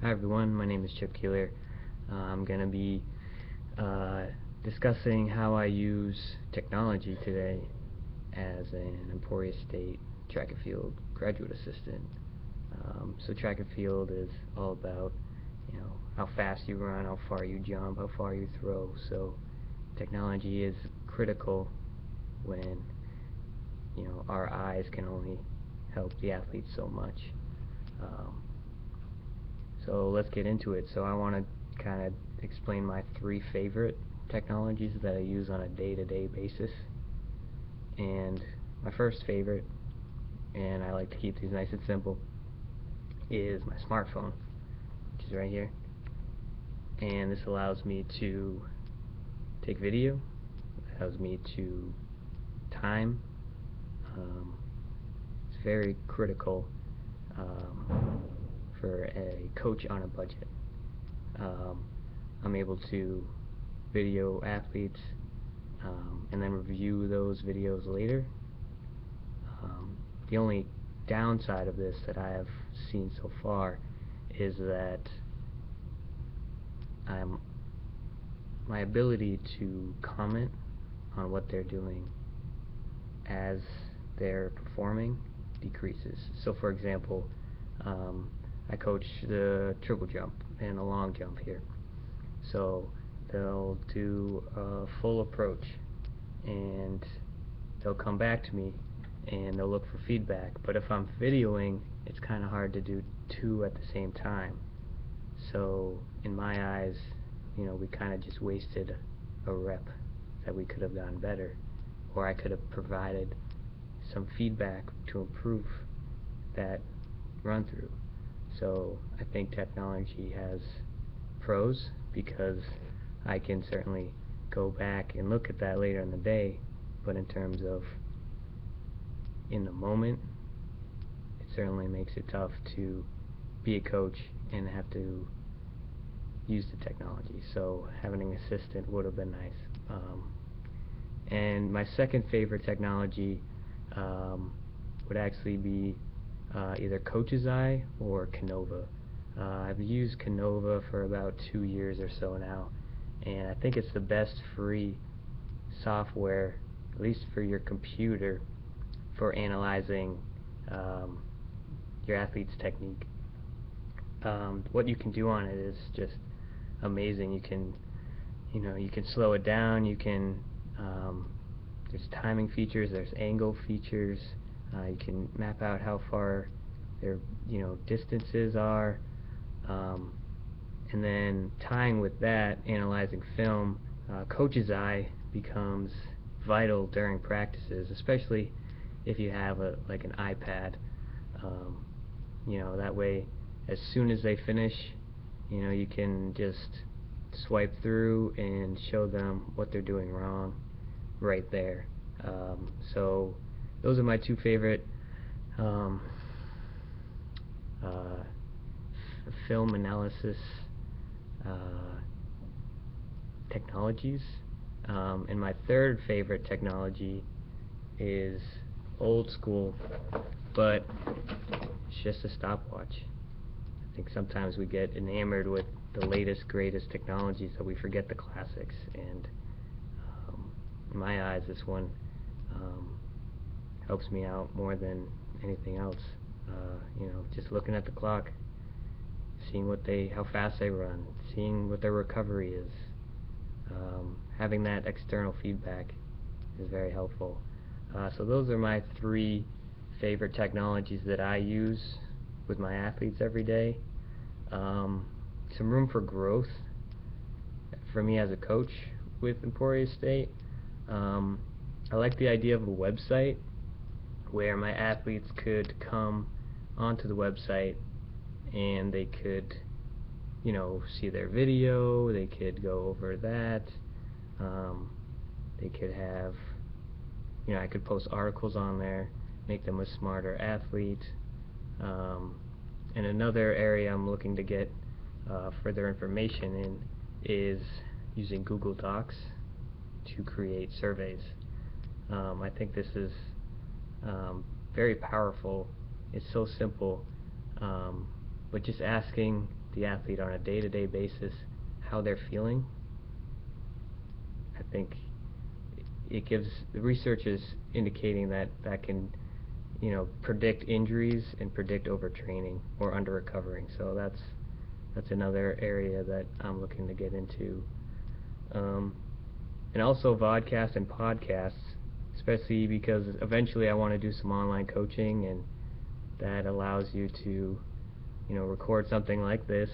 Hi everyone, my name is Chip Keeler. I'm going to be discussing how I use technology today as an Emporia State track and field graduate assistant. So track and field is all about, how fast you run, how far you jump, how far you throw. So technology is critical when, our eyes can only help the athlete so much. So let's get into it. So I want to kind of explain my 3 favorite technologies that I use on a day-to-day basis. And my first favorite, and I like to keep these nice and simple, is my smartphone, which is right here. And this allows me to take video, allows me to time. It's very critical for a coach on a budget. I'm able to video athletes and then review those videos later. The only downside of this that I have seen so far is that my ability to comment on what they're doing as they're performing decreases. So for example, I coach the triple jump and a long jump here. So they'll do a full approach and they'll come back to me and they'll look for feedback. But if I'm videoing, it's kind of hard to do 2 at the same time. So in my eyes, we kind of just wasted a rep that we could have done better, or I could have provided some feedback to improve that run through. So I think technology has pros because I can certainly go back and look at that later in the day, but in terms of in the moment, it certainly makes it tough to be a coach and have to use the technology. So having an assistant would have been nice. And my second favorite technology would actually be either Coach's Eye or Canova. I've used Canova for about 2 years or so now, and I think it's the best free software, at least for your computer, for analyzing your athlete's technique. What you can do on it is just amazing. You can slow it down. You can there's timing features. There's angle features. You can map out how far their distances are, and then tying with that, analyzing film. Coach's Eye becomes vital during practices, especially if you have like an iPad. That way, as soon as they finish, you can just swipe through and show them what they're doing wrong right there. So those are my 2 favorite film analysis technologies. And my third favorite technology is old school, but it's just a stopwatch. I think sometimes we get enamored with the latest, greatest technologies that we forget the classics, and in my eyes, this one helps me out more than anything else. Just looking at the clock, seeing how fast they run, seeing what their recovery is, having that external feedback is very helpful. So those are my 3 favorite technologies that I use with my athletes every day. Some room for growth for me as a coach with Emporia State. I like the idea of a website where my athletes could come onto the website and they could see their video, they could go over that, they could have I could post articles on there, make them a smarter athlete. And another area I'm looking to get further information in is using Google Docs to create surveys. I think this is very powerful. It's so simple, but just asking the athlete on a day-to-day basis how they're feeling, I think it gives, the research is indicating that that can, predict injuries and predict overtraining or under recovering. So that's another area that I'm looking to get into. And also vodcasts and podcasts, especially because eventually I want to do some online coaching, and that allows you to, record something like this,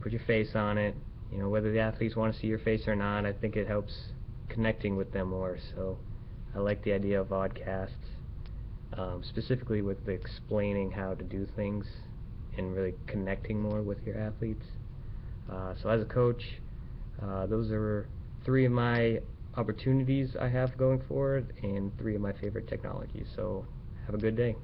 put your face on it, whether the athletes want to see your face or not. I think it helps connecting with them more. So I like the idea of vodcasts, specifically with explaining how to do things and really connecting more with your athletes. So as a coach, those are 3 of my opportunities I have going forward and 3 of my favorite technologies. So have a good day.